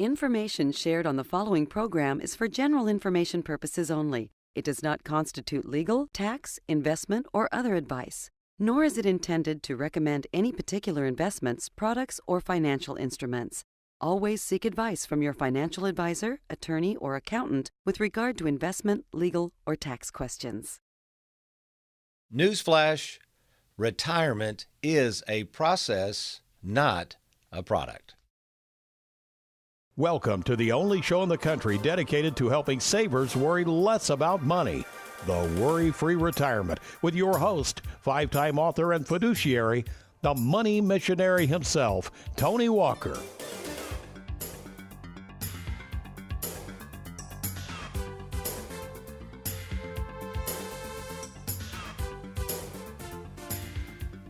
Information shared on the following program is for general information purposes only. It does not constitute legal, tax, investment, or other advice, nor is it intended to recommend any particular investments, products, or financial instruments. Always seek advice from your financial advisor, attorney, or accountant with regard to investment, legal, or tax questions. Newsflash, retirement is a process, not a product. Welcome to the only show in the country dedicated to helping savers worry less about money. The WorryFree Retirement with your host, five-time author and fiduciary, the money missionary himself, Tony Walker.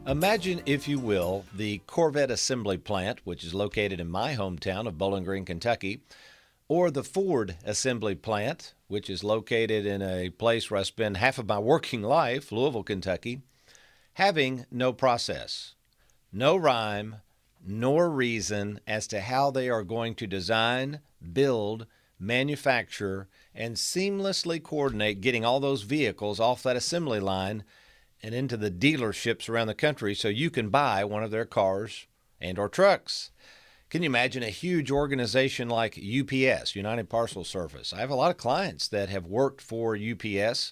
Imagine, if you will, the Corvette assembly plant, which is located in my hometown of Bowling Green, Kentucky, or the Ford assembly plant, which is located in a place where I spend half of my working life, Louisville, Kentucky, having no process, no rhyme, nor reason as to how they are going to design, build, manufacture, and seamlessly coordinate getting all those vehicles off that assembly line and into the dealerships around the country so you can buy one of their cars and or trucks. Can you imagine a huge organization like UPS, United Parcel Service? I have a lot of clients that have worked for UPS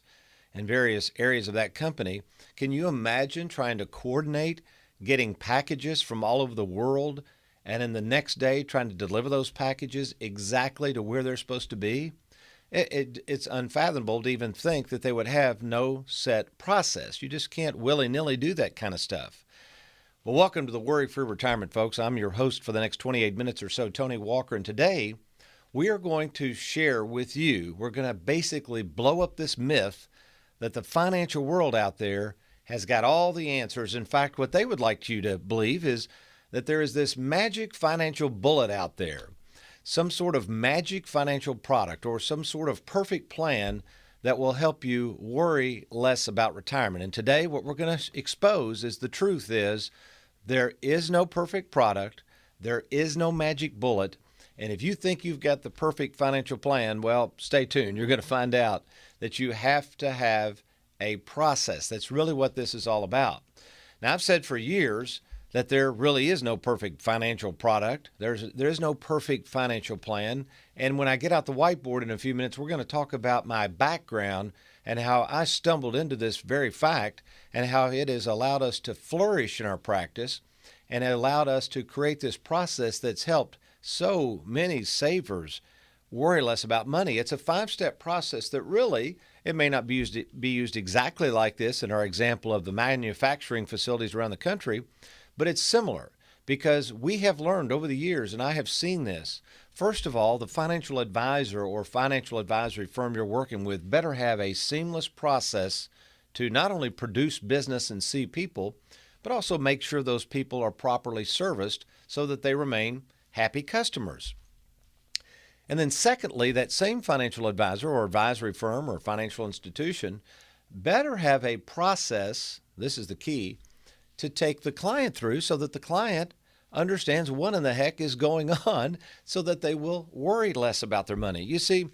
and various areas of that company. Can you imagine trying to coordinate getting packages from all over the world and in the next day trying to deliver those packages exactly to where they're supposed to be? It's unfathomable to even think that they would have no set process. You just can't willy-nilly do that kind of stuff. Well, welcome to the WorryFree Retirement, folks. I'm your host for the next 28 minutes or so, Tony Walker, and today we are going to share with you, we're going to basically blow up this myth that the financial world out there has got all the answers. In fact, what they would like you to believe is that there is this magic financial bullet out there, some sort of magic financial product or some sort of perfect plan that will help you worry less about retirement. And today what we're going to expose is the truth is there is no perfect product, there is no magic bullet, and if you think you've got the perfect financial plan, well, stay tuned. You're going to find out that you have to have a process. That's really what this is all about. Now, I've said for years that there really is no perfect financial product. There is no perfect financial plan. And when I get out the whiteboard in a few minutes, we're going to talk about my background and how I stumbled into this very fact and how it has allowed us to flourish in our practice and it allowed us to create this process that's helped so many savers worry less about money. It's a 5-step process that really, it may not be used exactly like this in our example of the manufacturing facilities around the country, but it's similar because we have learned over the years, and I have seen this. First of all, the financial advisor or financial advisory firm you're working with better have a seamless process to not only produce business and see people, but also make sure those people are properly serviced so that they remain happy customers. And then secondly, that same financial advisor or advisory firm or financial institution better have a process, this is the key, to take the client through so that the client understands what in the heck is going on so that they will worry less about their money. You see,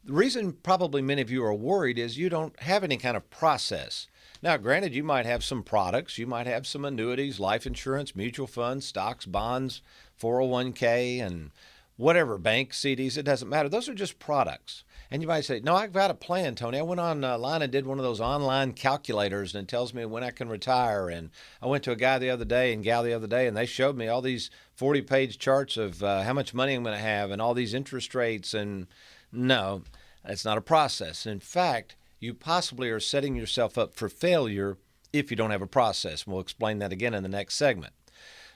the reason probably many of you are worried is you don't have any kind of process. Now, granted, you might have some products, you might have some annuities, life insurance, mutual funds, stocks, bonds, 401k, and whatever, bank, CDs, it doesn't matter. Those are just products. And you might say, no, I've got a plan, Tony. I went online and did one of those online calculators and it tells me when I can retire. And I went to a guy the other day and gal the other day and they showed me all these 40-page charts of how much money I'm going to have and all these interest rates. And no, that's not a process. In fact, you possibly are setting yourself up for failure if you don't have a process. And we'll explain that again in the next segment.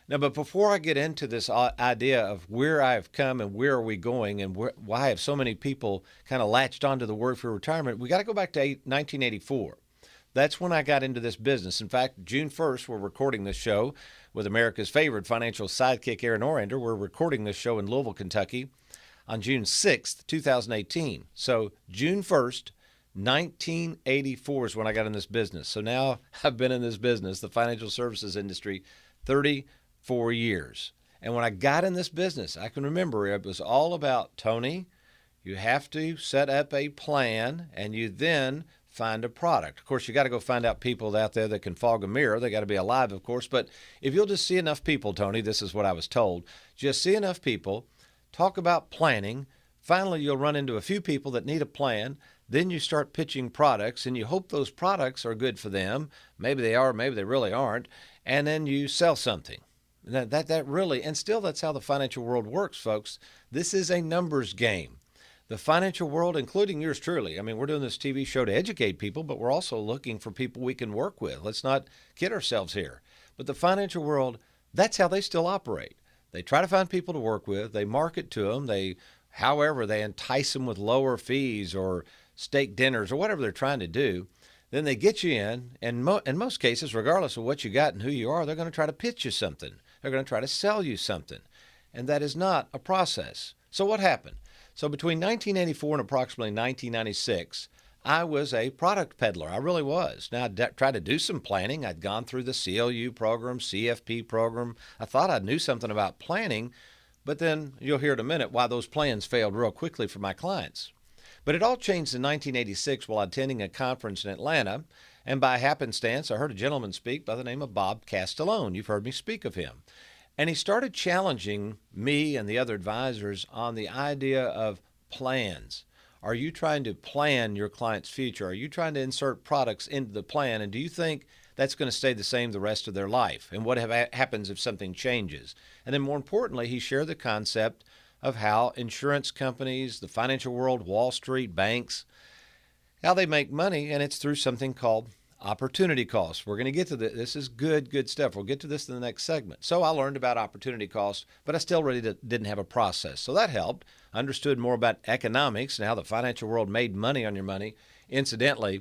Now, but before I get into this idea of where I've come and where are we going and why have so many people kind of latched onto the WorryFree Retirement, we got to go back to 1984. That's when I got into this business. In fact, June 1st, we're recording this show with America's favorite financial sidekick, Aaron Orander. We're recording this show in Louisville, Kentucky on June 6th, 2018. So June 1st, 1984 is when I got in this business. So now I've been in this business, the financial services industry, 34 years. And when I got in this business, I can remember it was all about, Tony, you have to set up a plan and you then find a product. Of course, you got to go find out people out there that can fog a mirror. They got to be alive, of course. But if you'll just see enough people, Tony, this is what I was told, just see enough people, talk about planning. Finally, you'll run into a few people that need a plan. Then you start pitching products, and you hope those products are good for them. Maybe they are, maybe they really aren't. And then you sell something. That really, and still that's how the financial world works, folks. This is a numbers game. The financial world, including yours truly. I mean, we're doing this TV show to educate people, but we're also looking for people we can work with. Let's not kid ourselves here. But the financial world, that's how they still operate. They try to find people to work with. They market to them. However, they entice them with lower fees or steak dinners or whatever they're trying to do. Then they get you in, and in most cases, regardless of what you got and who you are, they're going to try to pitch you something. They're going to try to sell you something. And that is not a process. So what happened? So between 1984 and approximately 1996, I was a product peddler. I really was. Now, I tried to do some planning. I'd gone through the CLU program, CFP program. I thought I knew something about planning, but then you'll hear in a minute why those plans failed real quickly for my clients. But it all changed in 1986 while attending a conference in Atlanta, and by happenstance, I heard a gentleman speak by the name of Bob Castellone. You've heard me speak of him. And he started challenging me and the other advisors on the idea of plans. Are you trying to plan your client's future? Are you trying to insert products into the plan? And do you think that's going to stay the same the rest of their life? And what happens if something changes? And then more importantly, he shared the concept of how insurance companies, the financial world, Wall Street, banks, how they make money, and it's through something called opportunity costs. We're going to get to this. This is good stuff. We'll get to this in the next segment. So I learned about opportunity costs, but I still really didn't have a process. So that helped. I understood more about economics and how the financial world made money on your money. Incidentally,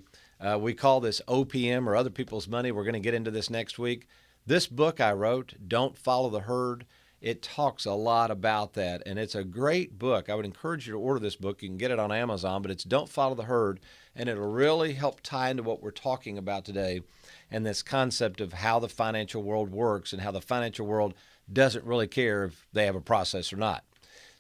we call this OPM or other people's money. We're going to get into this next week. This book I wrote, Don't Follow the Herd, it talks a lot about that, and it's a great book. I would encourage you to order this book. You can get it on Amazon, but it's Don't Follow the Herd, and it'll really help tie into what we're talking about today and this concept of how the financial world works and how the financial world doesn't really care if they have a process or not.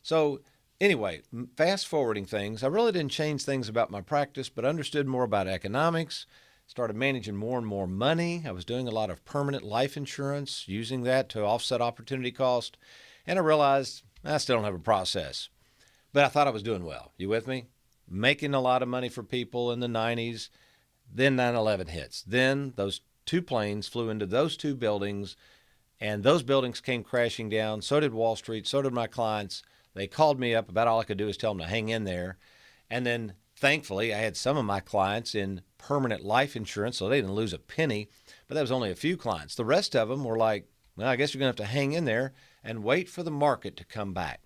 So anyway, fast forwarding things, I really didn't change things about my practice, but understood more about economics, started managing more and more money. I was doing a lot of permanent life insurance, using that to offset opportunity cost. And I realized I still don't have a process. But I thought I was doing well. You with me? Making a lot of money for people in the 90s. Then 9/11 hits. Then those two planes flew into those two buildings, and those buildings came crashing down. So did Wall Street. So did my clients. They called me up. About all I could do was tell them to hang in there. And then thankfully, I had some of my clients in permanent life insurance, so they didn't lose a penny, but that was only a few clients. The rest of them were like, well, I guess you're going to have to hang in there and wait for the market to come back.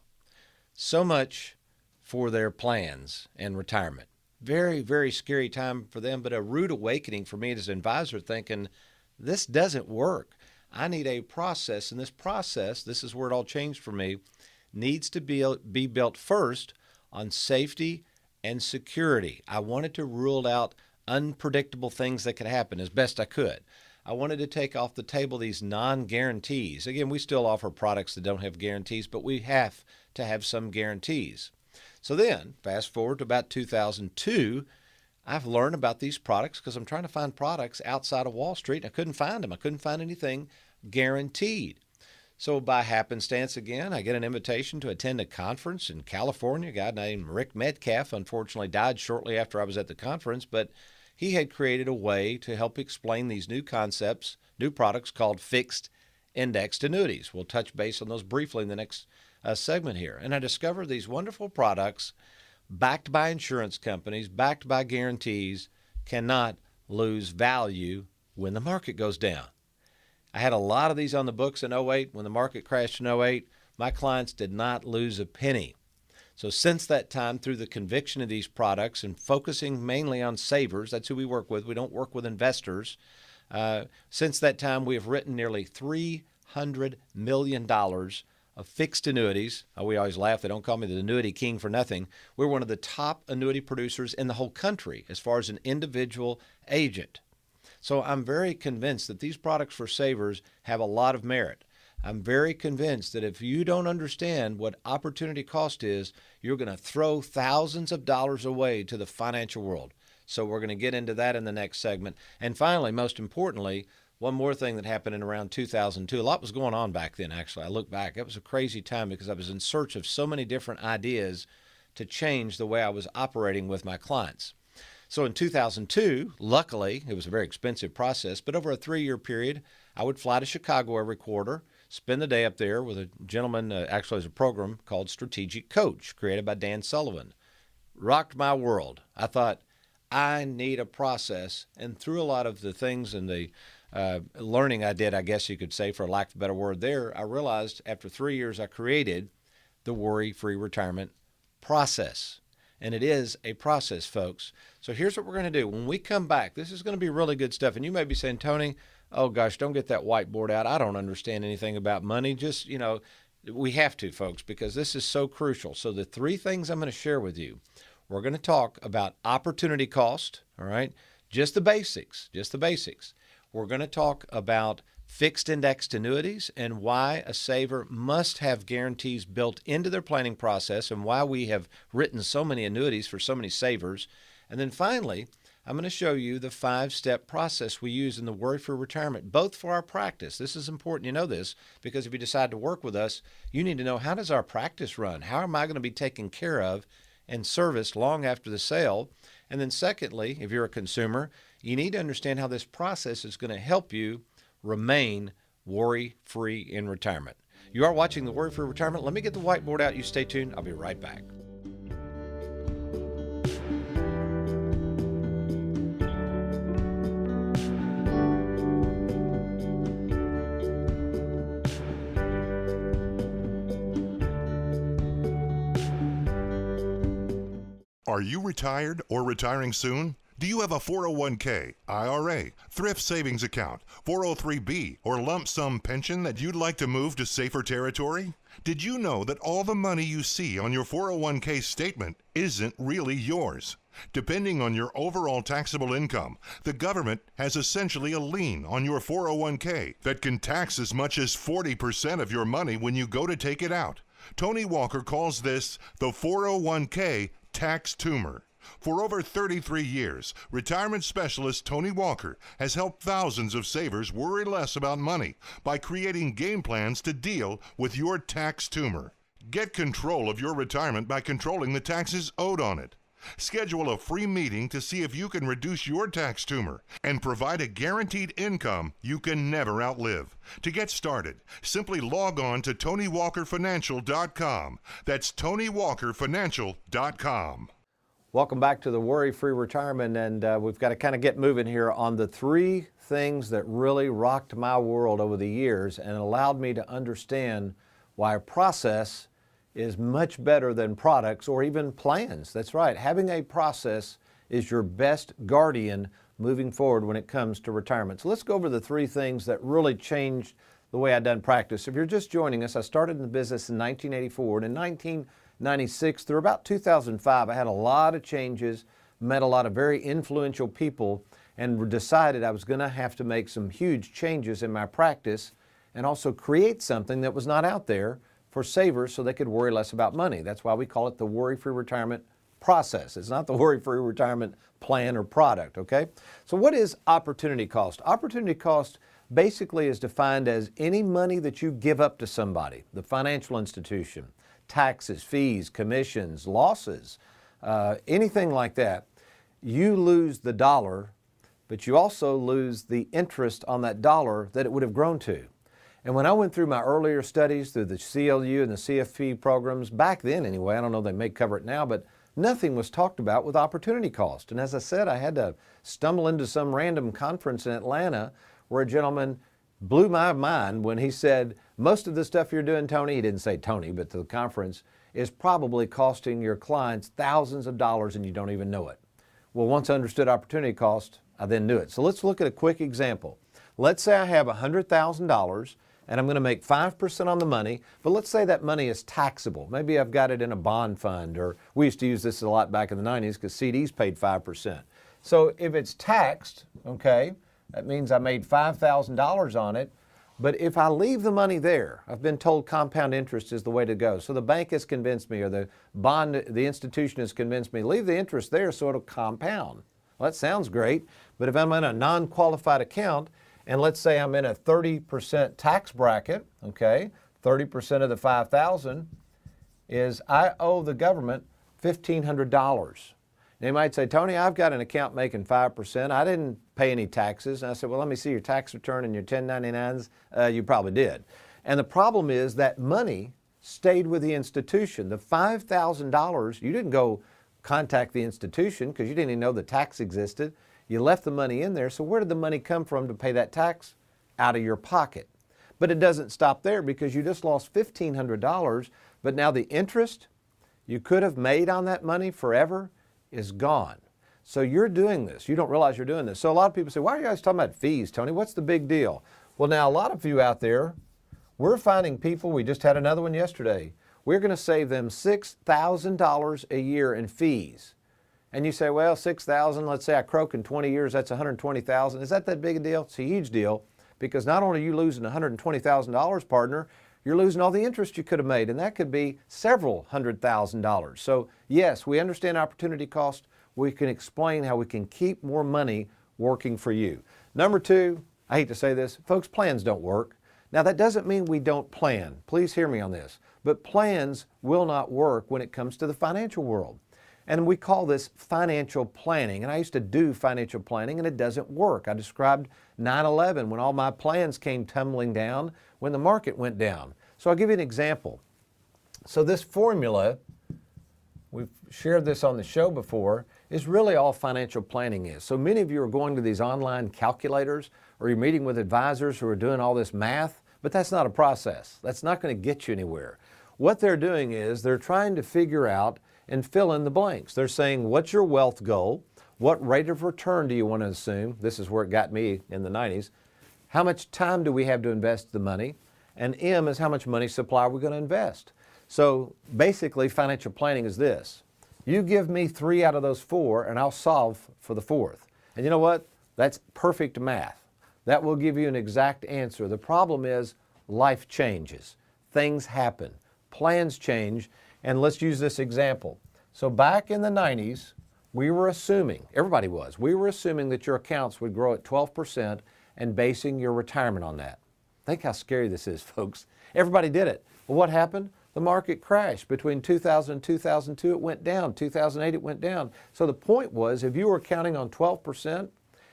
So much for their plans and retirement. Very, very scary time for them, but a rude awakening for me as an advisor thinking, this doesn't work. I need a process, and this process, this is where it all changed for me, needs to be built first on safety and security. I wanted to rule out unpredictable things that could happen as best I could. I wanted to take off the table these non-guarantees. Again, we still offer products that don't have guarantees, but we have to have some guarantees. So then, fast forward to about 2002, I've learned about these products because I'm trying to find products outside of Wall Street. I couldn't find them. I couldn't find anything guaranteed. So by happenstance again, I get an invitation to attend a conference in California. A guy named Rick Metcalf unfortunately died shortly after I was at the conference, but he had created a way to help explain these new concepts, new products called fixed indexed annuities. We'll touch base on those briefly in the next segment here. And I discovered these wonderful products backed by insurance companies, backed by guarantees, cannot lose value when the market goes down. I had a lot of these on the books in 2008. When the market crashed in 2008, my clients did not lose a penny. So since that time, through the conviction of these products and focusing mainly on savers, that's who we work with. We don't work with investors. Since that time, we have written nearly $300 million of fixed annuities. We always laugh. They don't call me the annuity king for nothing. We're one of the top annuity producers in the whole country as far as an individual agent. So I'm very convinced that these products for savers have a lot of merit. I'm very convinced that if you don't understand what opportunity cost is, you're going to throw thousands of dollars away to the financial world. So we're going to get into that in the next segment. And finally, most importantly, one more thing that happened in around 2002. A lot was going on back then, actually. I look back. It was a crazy time because I was in search of so many different ideas to change the way I was operating with my clients. So in 2002, luckily, it was a very expensive process, but over a 3-year period, I would fly to Chicago every quarter, spend the day up there with a gentleman, actually there's a program called Strategic Coach, created by Dan Sullivan. Rocked my world. I thought, I need a process, and through a lot of the things and the learning I did, I guess you could say, for lack of a better word there, I realized after 3 years I created the Worry-Free Retirement process. And it is a process, folks. So here's what we're going to do. When we come back, this is going to be really good stuff. And you may be saying, Tony, oh gosh, don't get that whiteboard out. I don't understand anything about money. Just, we have to, folks, because this is so crucial. So the 3 things I'm going to share with you, we're going to talk about opportunity cost, all right? Just the basics, We're going to talk about fixed indexed annuities and why a saver must have guarantees built into their planning process and why we have written so many annuities for so many savers. And then finally, I'm going to show you the 5-step process we use in the Worry-Free Retirement, both for our practice. This is important you know this, because if you decide to work with us, you need to know, how does our practice run? How am I going to be taken care of and serviced long after the sale? And then secondly, if you're a consumer, you need to understand how this process is going to help you remain worry-free in retirement. You are watching the Worry-Free Retirement. Let me get the whiteboard out. You stay tuned. I'll be right back. Are you retired or retiring soon? Do you have a 401k, IRA, thrift savings account, 403b, or lump sum pension that you'd like to move to safer territory? Did you know that all the money you see on your 401k statement isn't really yours? Depending on your overall taxable income, the government has essentially a lien on your 401k that can tax as much as 40% of your money when you go to take it out. Tony Walker calls this the 401k tax tumor. For over 33 years, retirement specialist Tony Walker has helped thousands of savers worry less about money by creating game plans to deal with your tax tumor. Get control of your retirement by controlling the taxes owed on it. Schedule a free meeting to see if you can reduce your tax tumor and provide a guaranteed income you can never outlive. To get started, simply log on to TonyWalkerFinancial.com. That's TonyWalkerFinancial.com. Welcome back to the Worry-Free Retirement, and we've got to kind of get moving here on the 3 things that really rocked my world over the years and allowed me to understand why a process is much better than products or even plans. That's right. Having a process is your best guardian moving forward when it comes to retirement. So let's go over the 3 things that really changed the way I've done practice. If you're just joining us, I started in the business in 1984, and in 1996 through about 2005, I had a lot of changes, met a lot of very influential people, and decided I was going to have to make some huge changes in my practice and also create something that was not out there for savers so they could worry less about money. That's why we call it the Worry-Free Retirement process. It's not the Worry-Free Retirement plan or product, okay? So what is opportunity cost? Opportunity cost basically is defined as any money that you give up to somebody, the financial institution, taxes, fees, commissions, losses, anything like that. You lose the dollar, but you also lose the interest on that dollar that it would have grown to. And when I went through my earlier studies through the CLU and the CFP programs, back then anyway, I don't know, they may cover it now, but nothing was talked about with opportunity cost. And as I said, I had to stumble into some random conference in Atlanta where a gentleman blew my mind when he said, most of the stuff you're doing, Tony, he didn't say Tony, but to the conference, is probably costing your clients thousands of dollars and you don't even know it. Well, once I understood opportunity cost, I then knew it. So let's look at a quick example. Let's say I have $100,000 and I'm going to make 5% on the money, but let's say that money is taxable. Maybe I've got it in a bond fund, or we used to use this a lot back in the 90s because CDs paid 5%. So if it's taxed, okay, that means I made $5,000 on it. But if I leave the money there, I've been told compound interest is the way to go. So the bank has convinced me, or the institution has convinced me, leave the interest there so it'll compound. Well, that sounds great, but if I'm in a non-qualified account, and let's say I'm in a 30% tax bracket, okay, 30% of the $5,000 is I owe the government $1,500. They might say, Tony, I've got an account making 5%. I didn't pay any taxes. And I said, well, let me see your tax return and your 1099s. You probably did. And the problem is that money stayed with the institution. The $5,000, you didn't go contact the institution because you didn't even know the tax existed. You left the money in there. So where did the money come from to pay that tax? Out of your pocket. But it doesn't stop there because you just lost $1,500. But now the interest you could have made on that money forever is gone. So you're doing this. You don't realize you're doing this. So a lot of people say, why are you guys talking about fees, Tony? What's the big deal? Well, now a lot of you out there, we're finding people, we just had another one yesterday, we're going to save them $6,000 a year in fees. And you say, well, $6,000, let's say I croak in 20 years, that's $120,000. Is that big a deal? It's a huge deal because not only are you losing $120,000, partner, you're losing all the interest you could have made, and that could be several $100,000. So yes, we understand opportunity cost. We can explain how we can keep more money working for you. Number two, I hate to say this, folks, plans don't work. Now that doesn't mean we don't plan. Please hear me on this. But plans will not work when it comes to the financial world. And we call this financial planning. And I used to do financial planning and it doesn't work. I described 9/11 when all my plans came tumbling down when the market went down. So I'll give you an example. So this formula, we've shared this on the show before, is really all financial planning is. So many of you are going to these online calculators or you're meeting with advisors who are doing all this math, but that's not a process. That's not going to get you anywhere. What they're doing is they're trying to figure out and fill in the blanks. They're saying, what's your wealth goal? What rate of return do you want to assume? This is where it got me in the 90s. How much time do we have to invest the money? And M is how much money supply are we going to invest? So basically financial planning is this. You give me 3 out of those 4 and I'll solve for the 4th. And you know what? That's perfect math. That will give you an exact answer. The problem is life changes. Things happen. Plans change. And let's use this example. So back in the 90s, we were assuming, everybody was, we were assuming that your accounts would grow at 12% and basing your retirement on that. Think how scary this is, folks. Everybody did it. Well, what happened? The market crashed. Between 2000 and 2002, it went down. 2008, it went down. So the point was, if you were counting on 12%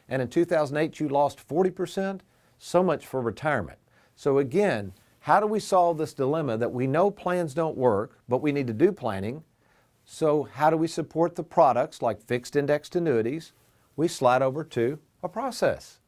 and in 2008 you lost 40%, so much for retirement. So again, how do we solve this dilemma that we know plans don't work, but we need to do planning? So how do we support the products like fixed indexed annuities? We slide over to a process.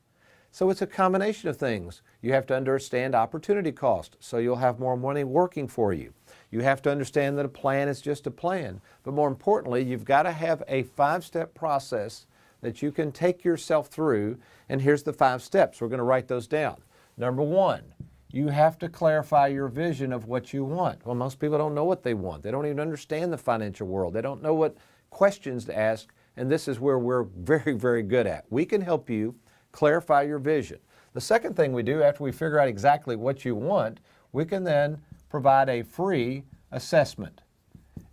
So it's a combination of things. You have to understand opportunity cost, so you'll have more money working for you. You have to understand that a plan is just a plan. But more importantly, you've got to have a 5-step process that you can take yourself through. And here's the 5 steps. We're going to write those down. Number 1, you have to clarify your vision of what you want. Well, most people don't know what they want. They don't even understand the financial world. They don't know what questions to ask. And this is where we're very, very good at. We can help you clarify your vision. The second thing we do after we figure out exactly what you want, we can then provide a free assessment.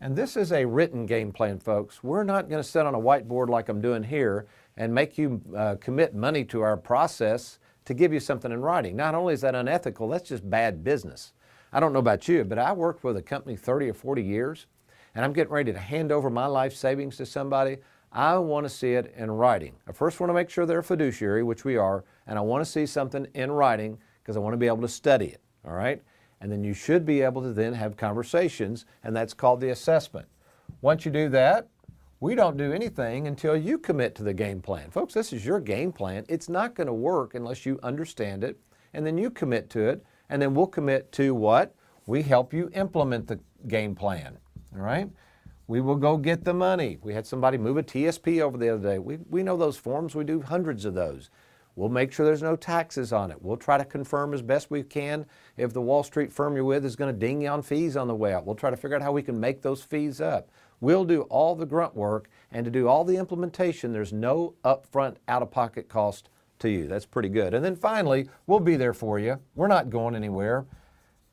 And this is a written game plan, folks. We're not going to sit on a whiteboard like I'm doing here and make you commit money to our process to give you something in writing. Not only is that unethical, that's just bad business. I don't know about you, but I worked with a company 30 or 40 years, and I'm getting ready to hand over my life savings to somebody. I want to see it in writing. I first want to make sure they're a fiduciary, which we are, and I want to see something in writing because I want to be able to study it, all right? And then you should be able to then have conversations, and that's called the assessment. Once you do that, we don't do anything until you commit to the game plan. Folks, this is your game plan. It's not going to work unless you understand it, and then you commit to it, and then we'll commit to what? We help you implement the game plan, all right? We will go get the money. We had somebody move a TSP over the other day. We know those forms. We do hundreds of those. We'll make sure there's no taxes on it. We'll try to confirm as best we can if the Wall Street firm you're with is going to ding you on fees on the way out. We'll try to figure out how we can make those fees up. We'll do all the grunt work, and to do all the implementation, there's no upfront out-of-pocket cost to you. That's pretty good. And then finally, we'll be there for you. We're not going anywhere.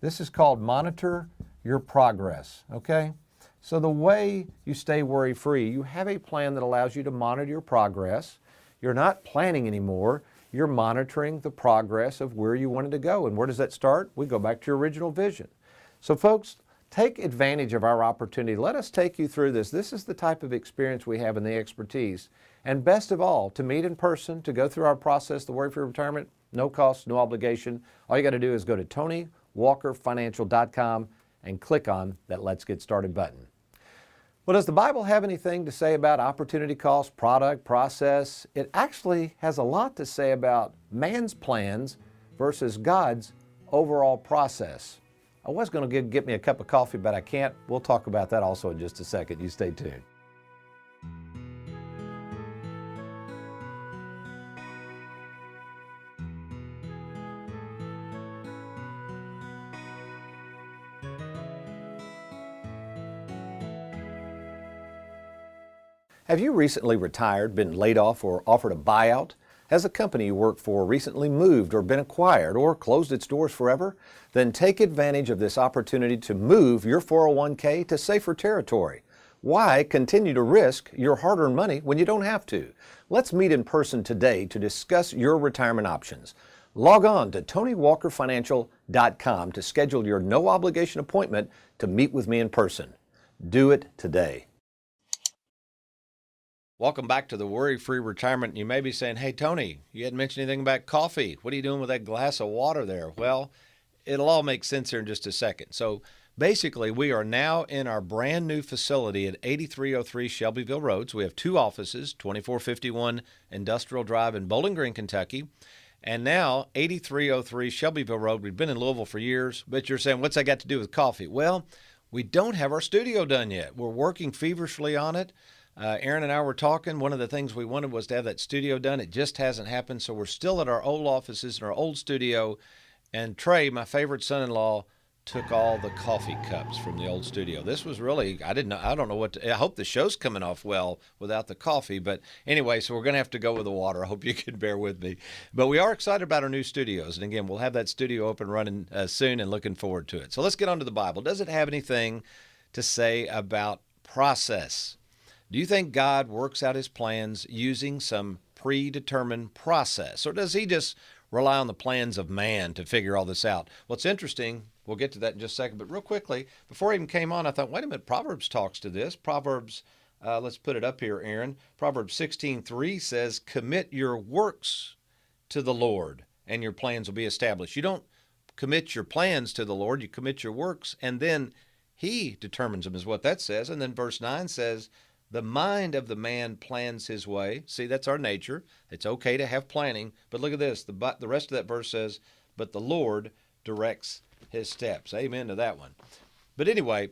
This is called Monitor Your Progress, okay? So the way you stay worry-free, you have a plan that allows you to monitor your progress. You're not planning anymore. You're monitoring the progress of where you wanted to go. And where does that start? We go back to your original vision. So folks, take advantage of our opportunity. Let us take you through this. This is the type of experience we have and the expertise. And best of all, to meet in person, to go through our process, the WorryFree Retirement, no cost, no obligation. All you got to do is go to TonyWalkerFinancial.com and click on that Let's Get Started button. Well, does the Bible have anything to say about opportunity cost, product, process? It actually has a lot to say about man's plans versus God's overall process. I was going to get me a cup of coffee, but I can't. We'll talk about that also in just a second. You stay tuned. Have you recently retired, been laid off, or offered a buyout? Has the company you work for recently moved or been acquired or closed its doors forever? Then take advantage of this opportunity to move your 401k to safer territory. Why continue to risk your hard-earned money when you don't have to? Let's meet in person today to discuss your retirement options. Log on to TonyWalkerFinancial.com to schedule your no-obligation appointment to meet with me in person. Do it today. Welcome back to the Worry-Free Retirement. You may be saying, hey, Tony, you hadn't mentioned anything about coffee. What are you doing with that glass of water there? Well, it'll all make sense here in just a second. So basically, we are now in our brand new facility at 8303 Shelbyville Road. So we have two offices, 2451 Industrial Drive in Bowling Green, Kentucky. And now 8303 Shelbyville Road. We've been in Louisville for years, but you're saying, what's that got to do with coffee? Well, we don't have our studio done yet. We're working feverishly on it. Aaron and I were talking. One of the things we wanted was to have that studio done. It just hasn't happened. So we're still at our old offices in our old studio. And Trey, my favorite son-in-law, took all the coffee cups from the old studio. This was really, I don't know what to, I hope the show's coming off well without the coffee. But anyway, so we're going to have to go with the water. I hope you can bear with me. But we are excited about our new studios. And again, we'll have that studio up and running soon and looking forward to it. So let's get on to the Bible. Does it have anything to say about process? Do you think God works out his plans using some predetermined process? Or does he just rely on the plans of man to figure all this out? Well, it's interesting. We'll get to that in just a second. But real quickly, before I even came on, I thought, wait a minute, Proverbs talks to this. Proverbs, let's put it up here, Aaron. Proverbs 16:3 says, commit your works to the Lord, and your plans will be established. You don't commit your plans to the Lord. You commit your works, and then he determines them, is what that says. And then verse 9 says, the mind of the man plans his way. See, that's our nature. It's okay to have planning. But look at this. The rest of that verse says, but the Lord directs his steps. Amen to that one. But anyway,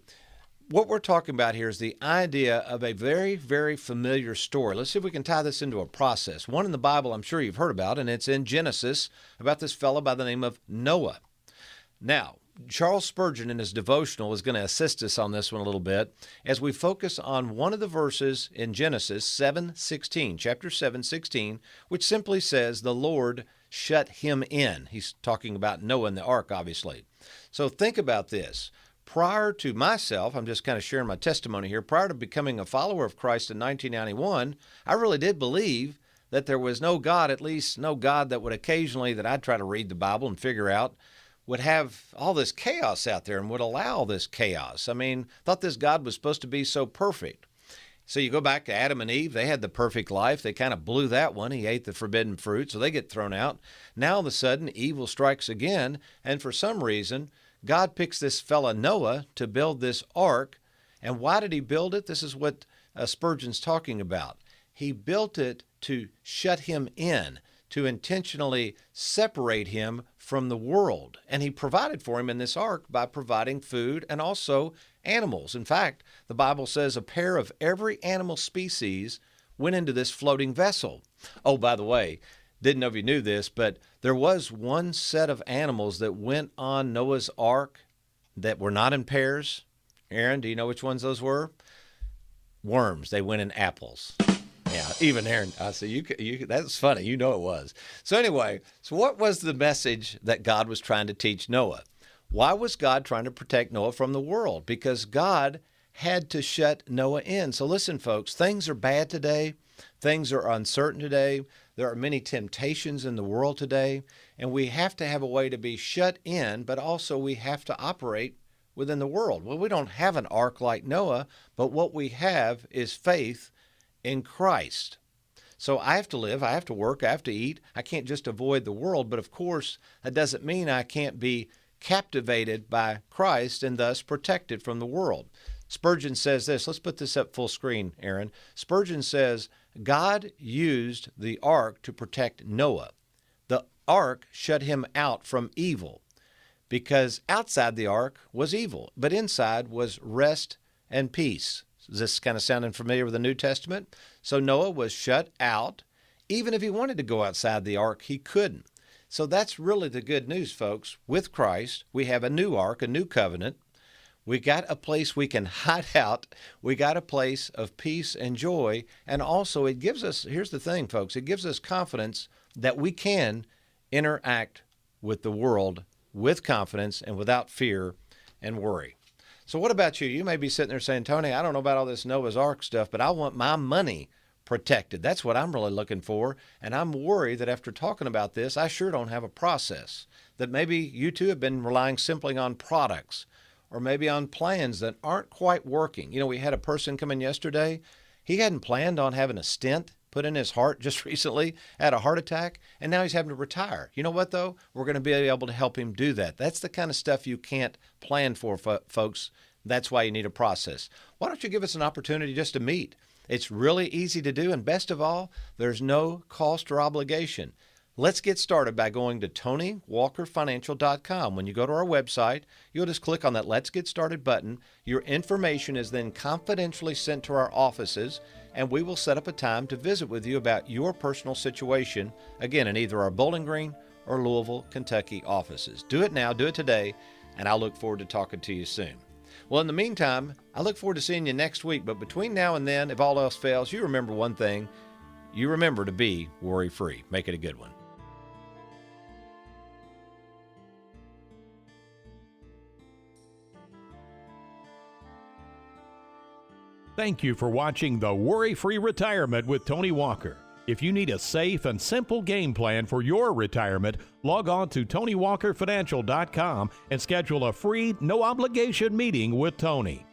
what we're talking about here is the idea of a very, very familiar story. Let's see if we can tie this into a process. One in the Bible I'm sure you've heard about, and it's in Genesis, about this fellow by the name of Noah. Now, Charles Spurgeon in his devotional is going to assist us on this one a little bit as we focus on one of the verses in Genesis 7:16, chapter 7:16, which simply says, the Lord shut him in. He's talking about Noah and the ark, obviously. So think about this. Prior to myself, I'm just kind of sharing my testimony here, prior to becoming a follower of Christ in 1991, I really did believe that there was no God, at least no God that would occasionally, that I'd try to read the Bible and figure out, would have all this chaos out there and would allow this chaos. I mean, thought this God was supposed to be so perfect. So you go back to Adam and Eve, they had the perfect life. They kind of blew that one. He ate the forbidden fruit, so they get thrown out. Now all of a sudden, evil strikes again, and for some reason, God picks this fella Noah to build this ark. And why did he build it? This is what Spurgeon's talking about. He built it to shut him in, to intentionally separate him from the world. And he provided for him in this ark by providing food and also animals. In fact, the Bible says a pair of every animal species went into this floating vessel. Oh, by the way, didn't know if you knew this, but there was one set of animals that went on Noah's ark that were not in pairs. Aaron, do you know which ones those were? Worms. They went in apples. Yeah, even Aaron, I said, that's funny. You know it was. So anyway, so what was the message that God was trying to teach Noah? Why was God trying to protect Noah from the world? Because God had to shut Noah in. So listen, folks, things are bad today. Things are uncertain today. There are many temptations in the world today, and we have to have a way to be shut in, but also we have to operate within the world. Well, we don't have an ark like Noah, but what we have is faith in Christ. So I have to live, I have to work, I have to eat. I can't just avoid the world, but of course, that doesn't mean I can't be captivated by Christ and thus protected from the world. Spurgeon says this. Let's put this up full screen, Aaron. Spurgeon says, God used the ark to protect Noah. The ark shut him out from evil because outside the ark was evil, but inside was rest and peace. Is this kind of sounding familiar with the New Testament? So Noah was shut out. Even if he wanted to go outside the ark, he couldn't. So that's really the good news, folks. With Christ, we have a new ark, a new covenant. We got a place we can hide out. We got a place of peace and joy. And also it gives us, here's the thing, folks, it gives us confidence that we can interact with the world with confidence and without fear and worry. So what about you? You may be sitting there saying, Tony, I don't know about all this Noah's Ark stuff, but I want my money protected. That's what I'm really looking for. And I'm worried that after talking about this, I sure don't have a process. That maybe you too have been relying simply on products or maybe on plans that aren't quite working. You know, we had a person come in yesterday. He hadn't planned on having a stent put in his heart just recently, had a heart attack, and now he's having to retire. You know what, though? We're going to be able to help him do that. That's the kind of stuff you can't plan for, folks. That's why you need a process. Why don't you give us an opportunity just to meet? It's really easy to do, and best of all, there's no cost or obligation. Let's get started by going to TonyWalkerFinancial.com. When you go to our website, you'll just click on that Let's Get Started button. Your information is then confidentially sent to our offices, and we will set up a time to visit with you about your personal situation, again, in either our Bowling Green or Louisville, Kentucky offices. Do it now, do it today, and I'll look forward to talking to you soon. Well, in the meantime, I look forward to seeing you next week, but between now and then, if all else fails, you remember one thing. You remember to be worry-free. Make it a good one. Thank you for watching the Worry-Free Retirement with Tony Walker. If you need a safe and simple game plan for your retirement, log on to TonyWalkerFinancial.com and schedule a free, no-obligation meeting with Tony.